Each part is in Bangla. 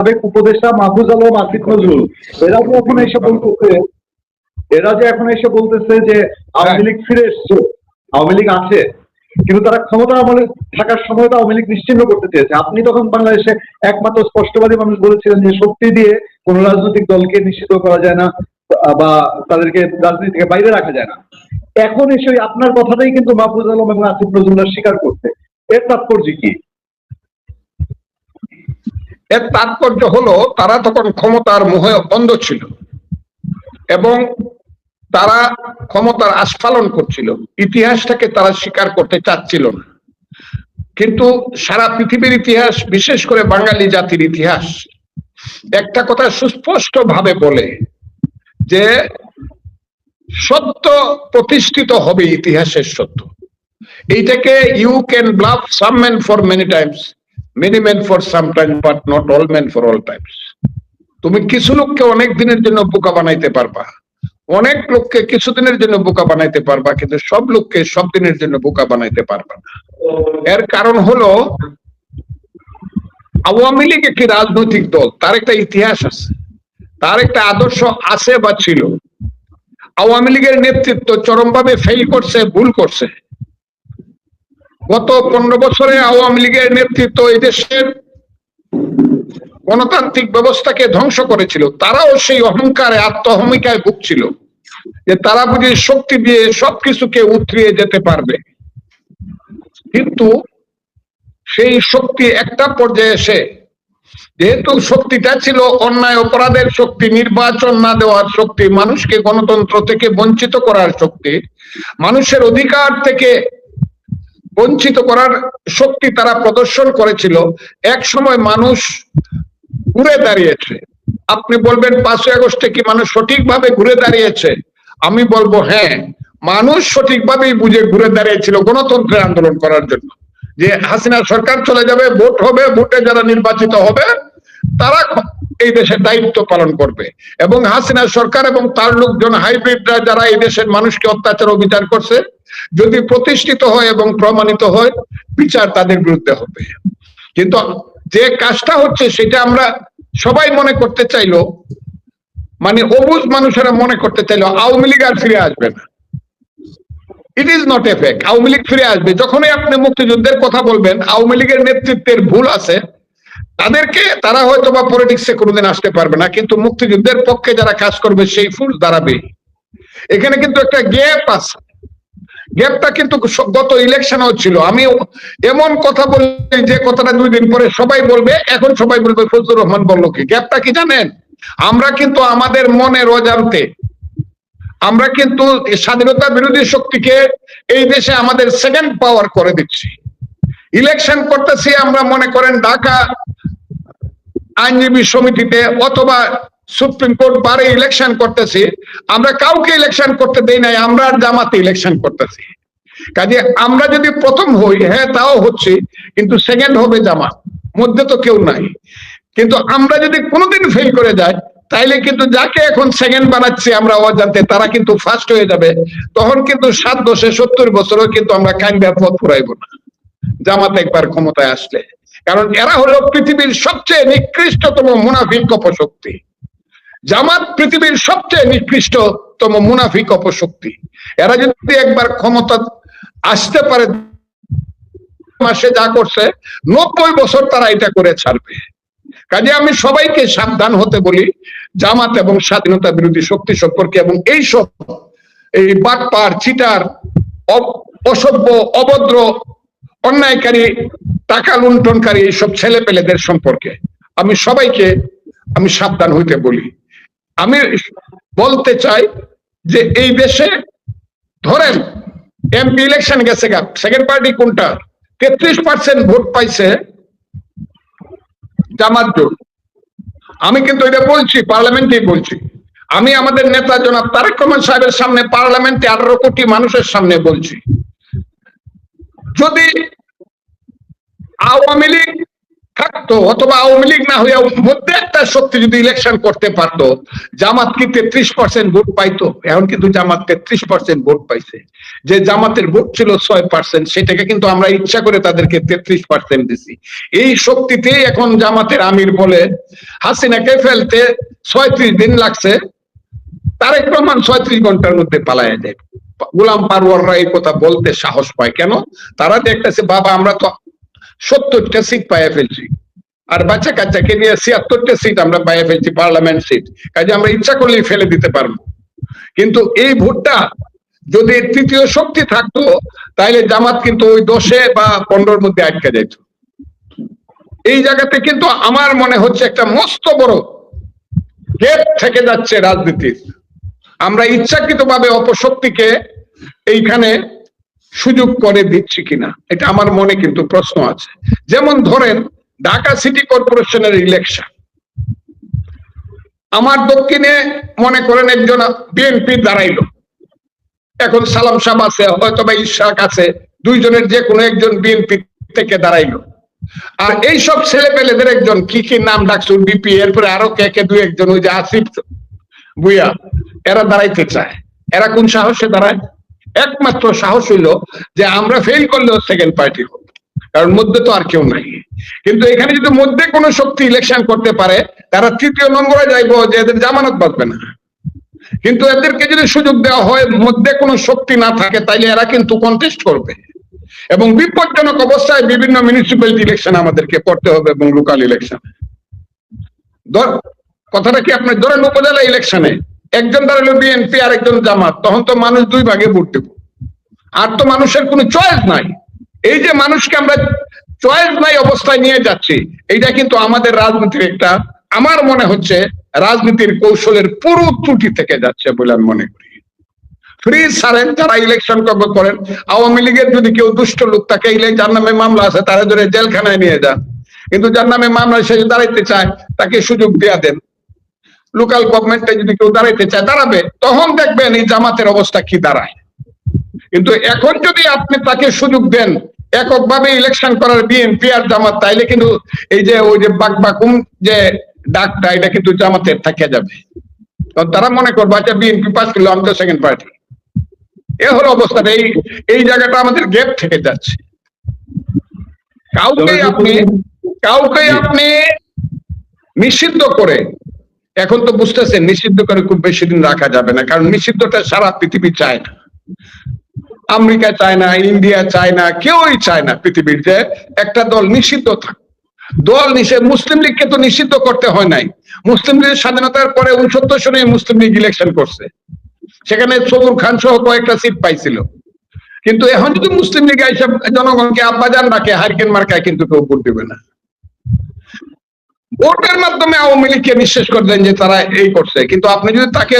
সাবেক উপদেষ্টা মাহফুজ আলম, আসিফ নজরুল এরা যে এখন এসে বলতেছে যে আওয়ামী লীগ ফিরে এসছে, আওয়ামী লীগ আছে, কিন্তু তারা ক্ষমতা আমলে থাকার সময় তো আওয়ামী লীগ নিশ্চিহ্ন করতে চেয়েছে। আপনি তখন বাংলাদেশে একমাত্র স্পষ্টবাদী মানুষ বলেছিলেন যে শক্তি দিয়ে কোন রাজনৈতিক দলকে নিষিদ্ধ করা যায় না বা তাদেরকে রাজনীতি থেকে বাইরে রাখা যায় না। এখন এসে আপনার কথাটাই কিন্তু মাহফুজ আলম এবং আসিফ নজরুল স্বীকার করতে, এর তাৎপর্য কি? এর তাৎপর্য হলো তারা তখন ক্ষমতার মোহে অন্ধ ছিল এবং তারা ক্ষমতার আস্ফালন করছিল, ইতিহাসটাকে তারা স্বীকার করতে চাচ্ছিল না। কিন্তু সারা পৃথিবীর ইতিহাস, বিশেষ করে বাঙালি জাতির ইতিহাস একটা কথা সুস্পষ্ট ভাবে বলে যে সত্য প্রতিষ্ঠিত হবে, ইতিহাসের সত্য। এইটাকে you can bluff some men for many times, many men for some time, but not all men for all times. তুমি কিছু লোককে অনেক দিনের জন্য বোকা বানাইতে পারবা, অনেক লোককে কিছুদিনের জন্য বোকা বানাইতে পারবা, কিন্তু সব লোককে সব দিনের জন্য বোকা বানাইতে পারবা না। এর কারণ হলো আওয়ামী লীগ একটি রাজনৈতিক দল, তার একটা ইতিহাস আছে, তার একটা আদর্শ আছে বা ছিল। আওয়ামী লীগের নেতৃত্ব চরমভাবে ফেল করছে, ভুল করছে। গত 15 বছরে আওয়ামী লীগের নেতৃত্ব এই দেশের গণতান্ত্রিক ব্যবস্থাকে ধ্বংস করেছিল। তারাও সেই অহংকারে, আত্মহমিকায় ভুগছিল যে তারা বুঝি শক্তি দিয়ে সবকিছুকে উতরিয়ে যেতে পারবে। কিন্তু সেই শক্তি একটা পর্যায়ে এসে, যেহেতু শক্তিটা ছিল অন্যায় অপরাধের শক্তি, নির্বাচন না দেওয়ার শক্তি, মানুষকে গণতন্ত্র থেকে বঞ্চিত করার শক্তি, মানুষের অধিকার থেকে বঞ্চিত করার শক্তি তারা প্রদর্শন করেছিল। এক সময় মানুষ ঘুরে দাঁড়িয়েছে। আপনি বলবেন 5ই আগস্টে কি মানুষ সঠিকভাবে ঘুরে দাঁড়িয়েছে? আমি বলবো হ্যাঁ, মানুষ সঠিকভাবেই বুঝে ঘুরে দাঁড়িয়েছিল গণতন্ত্রের আন্দোলন করার জন্য, যে হাসিনা সরকার চলে যাবে, ভোট হবে, ভোটে যারা নির্বাচিত হবে তারা এই দেশের দায়িত্ব পালন করবে, এবং হাসিনা সরকার এবং তার লোকজন হাইব্রিডরা যারা এই দেশের মানুষকে অত্যাচার অবিচার করছে, যদি প্রতিষ্ঠিত হয় এবং প্রমাণিত হয়, বিচার তাদের বিরুদ্ধে হবে। কিন্তু যে কাজটা হচ্ছে সেটা আমরা সবাই মনে করতে চাইলো, মানে অবুঝ মানুষেরা মনে করতে চাইলো আওয়ামী লীগ আর ফিরে আসবে না। It is not a fact. Awami League ফিরে আসবে। যখনই আপনি মুক্তিযুদ্ধের কথা বলবেন, আওয়ামী লীগের নেতৃত্বের ভুল আছে, তাদেরকে তারা হয়তো বা পলিটিক্সে কোনোদিন আসতে পারবে না, কিন্তু মুক্তিযুদ্ধের পক্ষে যারা কাজ করবে সেই ফুল দাঁড়াবে। এখানে কিন্তু একটা গ্যাপ আছে। গ্যাপটা কিন্তু গত ইলেকশনও ছিল। আমি এমন কথা বলি যে কথাটা 2 দিন পরে সবাই বলবে, এখন সবাই বলবে ফজলুর রহমান বলল কি। গ্যাপটা কি জানেন? আমরা কিন্তু আমাদের মনের অজান্তে আমরা কিন্তু স্বাধীনতা বিরোধী শক্তিকে এই দেশে আমাদের সেকেন্ড পাওয়ার করে দিচ্ছি। ইলেকশন করতেছি আমরা, মনে করেন ঢাকা আইনজীবী সমিতিতে অথবা সুপ্রিম কোর্ট বারে ইলেকশন করতেছি, আমরা কাউকে ইলেকশন করতে দেই নাই, আমরা জামাতে ইলেকশন করতেছি। কাজে আমরা যদি প্রথম হই, হ্যাঁ তাও হচ্ছে, কিন্তু সেকেন্ড হবে জামাত, মধ্যে তো কেউ নাই। কিন্তু আমরা যদি কোনোদিন ফেল করে যাই, তাইলে কিন্তু যাকে এখন সেকেন্ড বানাচ্ছি আমরা অজান্তে, তারা কিন্তু ফার্স্ট হয়ে যাবে। তখন কিন্তু 7 দশে 70 বছরও কিন্তু আমরা কাঙ্গার পথ ফুরাইব না জামাত একবার ক্ষমতায় আসলে। কারণ এরা হলো পৃথিবীর সবচেয়ে নিকৃষ্টতম মুনাফিক অপশক্তি। জামাত পৃথিবীর সবচেয়ে নিকৃষ্টতম মুনাফিক অপশক্তি। এরা যদি একবার ক্ষমতা আসতে পারে, মাসে যা করছে 90 বছর তারা এটা করে ছাড়বে। কাজে আমি সবাইকে সাবধান হতে বলি জামাত এবং স্বাধীনতা বিরোধী শক্তি সম্পর্কে, এবং এইসব এই বাটপার, চিটার, অসভ্য, অভদ্র, অন্যায়কারী, টাকা লুণ্ঠনকারী এইসব ছেলে পেলেদের সম্পর্কে আমি সবাইকে সাবধান হইতে বলি। আমি বলতে চাই যে এই দেশে ধরেন এমপি ইলেকশন গেছে, সেকেন্ড পার্টি কোনটা, 33% ভোট পাইছে জামাত জোট। আমি কিন্তু এটা বলছি, পার্লামেন্টেই বলছি। আমি আমাদের নেতা জনাব তারেক রহমান সাহেবের সামনে, পার্লামেন্টে 18 কোটি মানুষের সামনে বলছি, যদি আওয়ামী লীগ থাকতো, অথবা আওয়ামী লীগ না হইয়া মধ্যে একটা শক্তি যদি ইলেকশন করতে পারতো, জামাত কি 33% ভোট পাইতো? এখন কিন্তু জামাত 33% ভোট পাইছে। যে জামাতের ভোট ছিল 6%, সেটাকে কিন্তু আমরা ইচ্ছা করে তাদেরকে 33% দিছি। এই শক্তিতেই এখন জামাতের আমির বলে হাসিনাকে ফেলতে 36 দিন লাগছে, তারেক রহমান 36 ঘন্টার মধ্যে পালায়া যায়। গোলাম পারওয়াররা এই কথা বলতে সাহস পায় কেন? তারা দেখতেছে বাবা আমরা তো 70টা সিট পাইয়া ফেলছি, আর বাচ্চা কাচ্চাকে নিয়ে 76টা সিট আমরা পাইয়া ফেলছি, পার্লামেন্ট সিট, কাজে আমরা ইচ্ছা করলেই ফেলে দিতে পারবো। কিন্তু এই ভোটটা যদি তৃতীয় শক্তি থাকতো, তাইলে জামাত কিন্তু ওই 10 বা 15-র মধ্যে আটকে যেত। এই জায়গাতে কিন্তু আমার মনে হচ্ছে একটা মস্ত বড় গ্যাপ থেকে যাচ্ছে রাজনীতির। আমরা ইচ্ছাকৃতভাবে অপশক্তিকে এইখানে সুযোগ করে দিচ্ছি কিনা, এটা আমার মনে কিন্তু প্রশ্ন আছে। যেমন ধরেন ঢাকা সিটি কর্পোরেশনের ইলেকশন, আমার দক্ষিণে মনে করেন একজন বিএনপি দাঁড়াইলো, এখন সালাম সাহেব আছে, হয়তো বা ইশাক আছে, দুইজনের যে কোনো একজন বিএনপি থেকে দাঁড়াইলো, আর এই সব ছেলে পেলেদের একজন কি কি নাম ডাকছে বিপি, এরপরে আরো কে কে দুই একজন, ওই যে আসিফ বুয়া, এরা দাঁড়াইতে চায়। এরা কোন সাহসে দাঁড়ায়? একমাত্র সাহস হইলো যে আমরা ফেল করলেও সেকেন্ড পার্টি হোক, কারণ মধ্যে তো আর কেউ নাই। কিন্তু এখানে যদি মধ্যে কোনো শক্তি ইলেকশন করতে পারে, তারা তৃতীয় নম্বরে যাইবো যে এদের জামানত বাঁচবে না। কিন্তু এদেরকে যদি সুযোগ দেওয়া হয়, মধ্যে কোনো শক্তি না থাকে, তাইলে এরা কিন্তু কন্টেস্ট করবে, এবং বিপজ্জনক অবস্থায় বিভিন্ন মিউনিসিপ্যালিটি ইলেকশন আমাদেরকে করতে হবে, এবং লোকাল ইলেকশন। কথাটা কি আপনি ধরেন উপজেলা ইলেকশনে একজন দাঁড়ালো বিএনপি আর একজন জামাত, তখন তো মানুষ দুই ভাগে ভোট দেব, আর তো মানুষের কোনো চয়েস নাই। এই যে মানুষকে আমরা চয়েস নাই অবস্থায় নিয়ে যাচ্ছি, এইটা কিন্তু আমাদের রাজনীতির একটা, আমার মনে হচ্ছে রাজনীতির কৌশলের পুরো ত্রুটি থেকে যাচ্ছে বলে আমি মনে করি। ফ্রি ছাড়েন, যারা ইলেকশন করেন, আওয়ামী লীগের যদি কেউ দুষ্ট লোক তাকে যার নামে মামলা আছে তারা ধরে জেলখানায় নিয়ে যান, কিন্তু যার নামে মামলা সে দাঁড়াইতে চায় তাকে সুযোগ দেয়া দেন। লোকাল গভর্নমেন্টে যদি কেউ দাঁড়াইতে চায় দাঁড়াবে, তখন দেখবেন এই জামাতের অবস্থা কি দাঁড়ায়। কিন্তু এখন যদি আপনি তাকে সুযোগ দেন এককভাবে ইলেকশন করার বিএনপি আর জামাত, তাইলে কিন্তু এই যে ওই যে বাকবাকুম যে ডাকটা, এটা কিন্তু জামাতের থাকে যাবে, কারণ তারা মনে করবে আচ্ছা বিএনপি পাস করলো, আমি তো সেকেন্ড পার্টি। এ হলো অবস্থাটা। এই জায়গাটা আমাদের গ্যাপ থেকে যাচ্ছে। কাউকে আপনি নিষিদ্ধ করে, এখন তো বুঝতেছেন নিষিদ্ধ করে খুব বেশি দিন রাখা যাবে না, কারণ নিষিদ্ধটা সারা পৃথিবী চায় না। আমেরিকা চায় না, ইন্ডিয়া চায় না, কেউই চায় না পৃথিবীর যে একটা দল নিষিদ্ধ থাক। দল নিষেধ, মুসলিম লীগকে তো নিষিদ্ধ করতে হয় নাই। মুসলিম লীগের স্বাধীনতার পরে 69 সনে মুসলিম লীগ ইলেকশন করছে, সেখানে সবুর খান সহ কয়েকটা সিট পাইছিল। কিন্তু এখন যদি মুসলিম লীগ এইসব জনগণকে আব্বাজান রাখে, হারিকেন মার্কায় কিন্তু কেউ ভোট দেবে না। ভোটের মাধ্যমে আওয়ামী লীগকে নিঃশেষ করলেন যে তারা এই করছে, কিন্তু আপনি যদি তাকে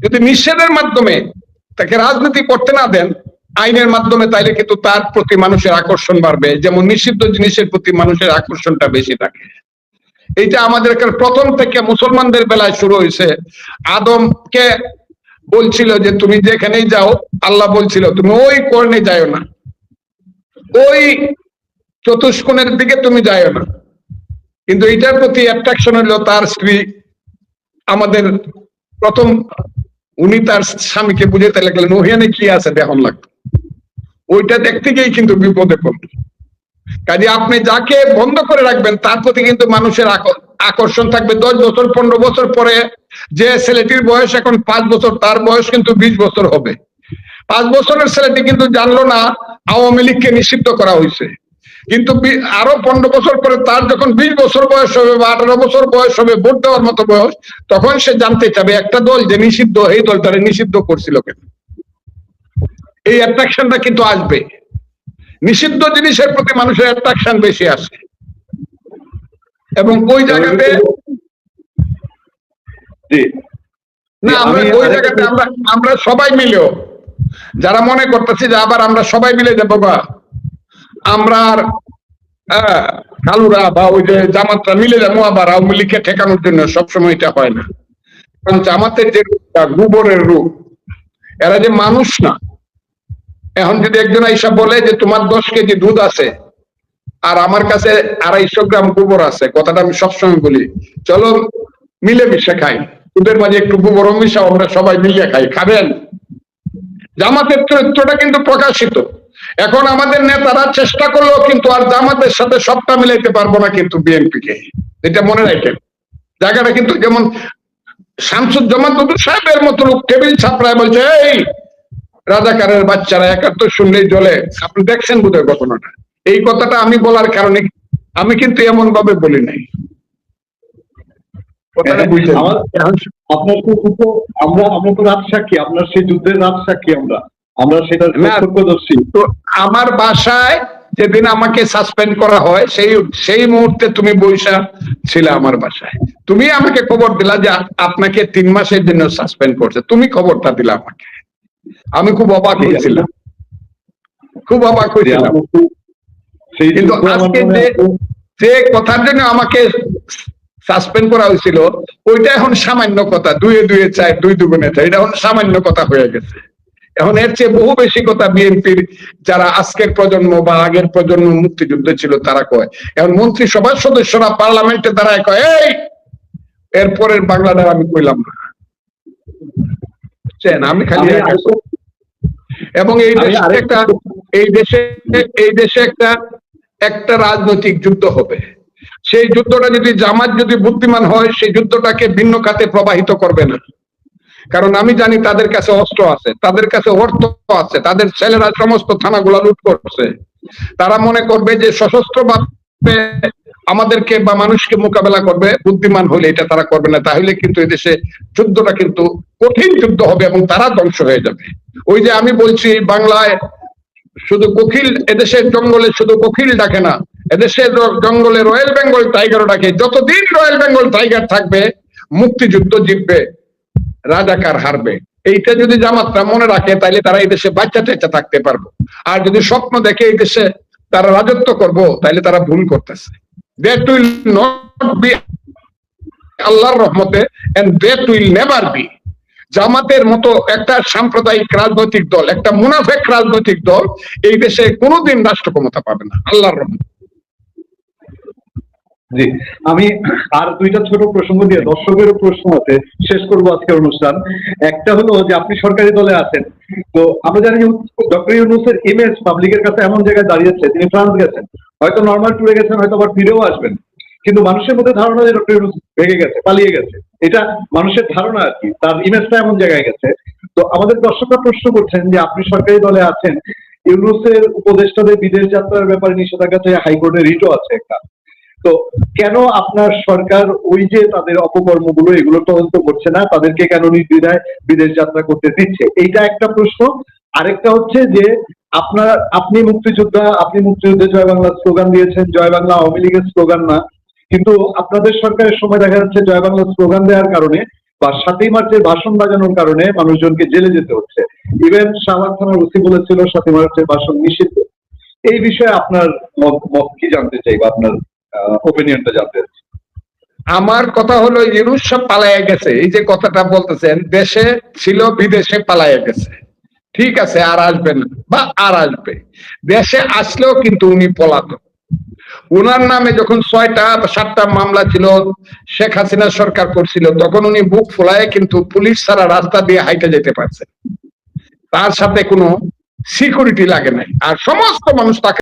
যদি নিষেধের মাধ্যমে তাকে রাজনীতি করতে না দেন আইনের মাধ্যমে, তাইলে কিন্তু তার প্রতি মানুষের আকর্ষণ বাড়বে, যেমন নিষিদ্ধ জিনিসের প্রতি মানুষের আকর্ষণটা বেশি থাকে। এইটা আমাদের প্রথম থেকে মুসলমানদের বেলায় শুরু হয়েছে। আদমকে বলছিল যে তুমি যেখানেই যাও, আল্লাহ বলছিল তুমি ওই কর্ণে যাও না, ওই চতুষ্কোণের দিকে তুমি যাও না, কিন্তু এইটার প্রতি অ্যাট্রাকশন হলো তার স্ত্রী। আমাদের প্রথম উনি তার স্বামীকে বুঝাতে লাগলেন ওখানে কি আছে দেখন লাগতো, ওইটা দেখতে গিয়েই কিন্তু বিপদে পড়ল। কাজে আপনি যাকে বন্ধ করে রাখবেন তার প্রতি কিন্তু মানুষের আকর্ষণ থাকবে। 10 বছর 15 বছর পরে যে ছেলেটির বয়স এখন 5 বছর, তার বয়স কিন্তু 20 বছর হবে। 5 বছরের ছেলেটি কিন্তু জানলো না আওয়ামী লীগকে নিষিদ্ধ করা হয়েছে, কিন্তু আরো 15 বছর পরে তার যখন 20 বছর বয়স হবে বা 18 বছর বয়স হবে, ভোট দেওয়ার মতো বয়স, তখন সে জানতে চাবে একটা দল যে নিষিদ্ধ, এই দলটারে নিষিদ্ধ করছিল কেন। এই অ্যাট্রাকশনটা কিন্তু আসবে, নিষিদ্ধ জিনিসের প্রতি মানুষের অ্যাট্রাকশন বেশি আসে, এবং ওই জায়গাতে না আমরা ওই জায়গাতে আমরা সবাই মিলেও যারা মনে করতেছি যে আবার আমরা সবাই মিলে যাবো বা আমরা আর কালুরা বা ওই যে জামাতরা মিলে যাবো আবার আওয়ামী লীগকে ঠেকানোর জন্য, সবসময় এটা হয় না। কারণ জামাতের যে গোবরের রূপ, এরা যে মানুষ না। এখন যদি একজন আইসা বলে যে তোমার 10 কেজি দুধ আছে, আর আমার কাছে 250 গ্রাম গোবর আছে, কথাটা আমি সবসময় বলি, চলো মিলেমিশে খাই, ওদের মাঝে একটু গোবর মিশাও, আমরা সবাই মিলিয়ে খাই, খাবেন? জামাতের চরিত্রটা কিন্তু প্রকাশিত। এখন আমাদের নেতারা চেষ্টা করলেও কিন্তু আর জামাতের সাথে সবটা মিলাইতে পারবো না কিন্তু বিএনপিকে, এটা মনে রাখেন। জায়গাটা কিন্তু যেমন শামসুজ্জামান সাহেবের মতো লোক টেবিল ছাপড়ায় বলছে, এই রাজাকারের বাচ্চারা 71 শুনলেই জ্বলে, আপনি দেখছেন বোধহয় ঘটনাটা। এই কথাটা আমি বলার কারণে আমি কিন্তু এমন ভাবে বলি নাই, কথাটা বুঝছেন? আপনার তো আমরা তো রাত সাক্ষী, আপনার সেই যুদ্ধের রাত সাক্ষী, আমরা সেটা প্রত্যক্ষদর্শী। তো আমার বাসায় যেদিন আমাকে সাসপেন্ড করা হয় সেই মুহূর্তে তুমি বৈশা ছিলে আমার বাসায়, তুমি আমাকে খবর দিলা যে আপনাকে 3 মাসের জন্য সাসপেন্ড করছে, তুমি খবরটা দিলা আমাকে। আমি খুব অবাক হয়েছিলাম, খুব অবাক হয়েছিলাম। কিন্তু আজকে যে কথার জন্য আমাকে সাসপেন্ড করা হয়েছিল ওইটা এখন সামান্য কথা, 2 এ 2 এ 4, 2 দুগুণে 4, এটা এখন সামান্য কথা হয়ে গেছে। এখন এর চেয়ে বহু বেশি কথা বিএনপির যারা আজকের প্রজন্ম বা আগের প্রজন্ম মুক্তিযুদ্ধে ছিল তারা কয়। এখন মন্ত্রিসভার সদস্যরা পার্লামেন্টে দাঁড়ায় কয়, এই এরপরের বাংলাদেশ আমি কইলাম না, আমি খালি এবং এই দেশে একটা রাজনৈতিক যুদ্ধ হবে। সেই যুদ্ধটা যদি জামাত যদি বুদ্ধিমান হয়, সেই যুদ্ধটাকে ভিন্ন খাতে প্রবাহিত করবে না। কারণ আমি জানি তাদের কাছে অস্ত্র আছে, তাদের কাছে অর্থ আছে, তাদের ছেলেরা সমস্ত থানাগুলা লুট করছে। তারা মনে করবে যে সশস্ত্রভাবে আমাদেরকে বা মানুষকে মোকাবেলা করবে, বুদ্ধিমান হলে এটা তারা করবে না। তাহলে কিন্তু এদেশে যুদ্ধটা কিন্তু কঠিন যুদ্ধ হবে এবং তারা ধ্বংস হয়ে যাবে। ওই যে আমি বলছি, বাংলায় শুধু কোকিল, এদেশের জঙ্গলে শুধু কোকিল ডাকে না, এদেশের জঙ্গলে রয়্যাল বেঙ্গল টাইগারও ডাকে। যতদিন রয়্যাল বেঙ্গল টাইগার থাকবে মুক্তিযুদ্ধ জিতবে, রাজাকার হারবে। এইটা যদি জামাতরা মনে রাখে তাহলে তারা এই দেশে বাচ্চা টেচ্চা থাকতে পারবো। আর যদি স্বপ্ন দেখে এই দেশে তারা রাজত্ব করবো, তাহলে তারা ভুল করতেছে। দ্যাট উইল নট বি আল্লাহর রহমতে, and that will never be. জামাতের মতো একটা সাম্প্রদায়িক রাজনৈতিক দল, একটা মুনাফেক রাজনৈতিক দল এই দেশে কোনোদিন রাষ্ট্র ক্ষমতা পাবে না, আল্লাহর রহমতে। জি, আমি আর 2টা ছোট প্রসঙ্গ দিয়ে, দর্শকেরও প্রশ্ন আছে, শেষ করবো আজকের অনুষ্ঠান। একটা হলো যে আপনি সরকারি দলে আছেন, তো আমরা জানি ডক্টর ইউনূসের ইমেজ পাবলিকের কাছে এমন জায়গায় দাঁড়িয়েছে, তিনি ফ্রান্স গেছেন, হয়তো নর্মাল ট্যুরে গেছেন, হয়তো আবার ফিরেও আসবেন, কিন্তু মানুষের মধ্যে ধারণা যে ডক্টর ইউনূস ভেগে গেছে, পালিয়ে গেছে, এটা মানুষের ধারণা আর কি, তার ইমেজটা এমন জায়গায় গেছে। তো আমাদের দর্শকরা প্রশ্ন করছেন যে আপনি সরকারি দলে আছেন, ইউনূসের উপদেষ্টাদের বিদেশ যাত্রার ব্যাপারে নিষেধাজ্ঞা থেকে হাইকোর্টের রিটও আছে একটা, তো কেন আপনার সরকার ওই যে তাদের অপকর্মগুলো এগুলো তদন্ত করছে না, তাদেরকে কেন নির্দ্বিধায় বিদেশ যাত্রা করতে দিচ্ছে? এইটা একটা প্রশ্ন। আরেকটা হচ্ছে যে আপনি মুক্তিযুদ্ধে জয় বাংলা স্লোগান দিয়েছেন, জয় বাংলা আওয়ামী লীগের স্লোগান না, কিন্তু আপনাদের সরকারের সময় দেখা যাচ্ছে জয় বাংলা স্লোগান দেওয়ার কারণে বা 7ই মার্চের ভাষণ বাজানোর কারণে মানুষজনকে জেলে যেতে হচ্ছে। ইভেন শাহবাগ থানার ওসি বলেছিল 7ই মার্চের ভাষণ নিষিদ্ধ। এই বিষয়ে আপনার মত কি জানতে চাই, বা আপনার ওপিনিয়নটা জানতে চাই। আমার কথা হলো, ইউনূস সব পালাইয়া গেছে, এই যে কথাটা বলতেছেন, দেশে ছিল বিদেশে পালাইয়া গেছে, ঠিক আছে, আর আসবে না বা আর আসবে। দেশে আসলেও কিন্তু উনি পলাতক। উনার নামে যখন 6টা বা 7টা মামলা ছিল, শেখ হাসিনা সরকার করছিল, তখন উনি বুক ফোলায় কিন্তু পুলিশ ছাড়া রাস্তা দিয়ে হাইটে যেতে পারছেন, তার সাথে কোনো সিকিউরিটি লাগে নাই, আর সমস্ত মানুষ তাকে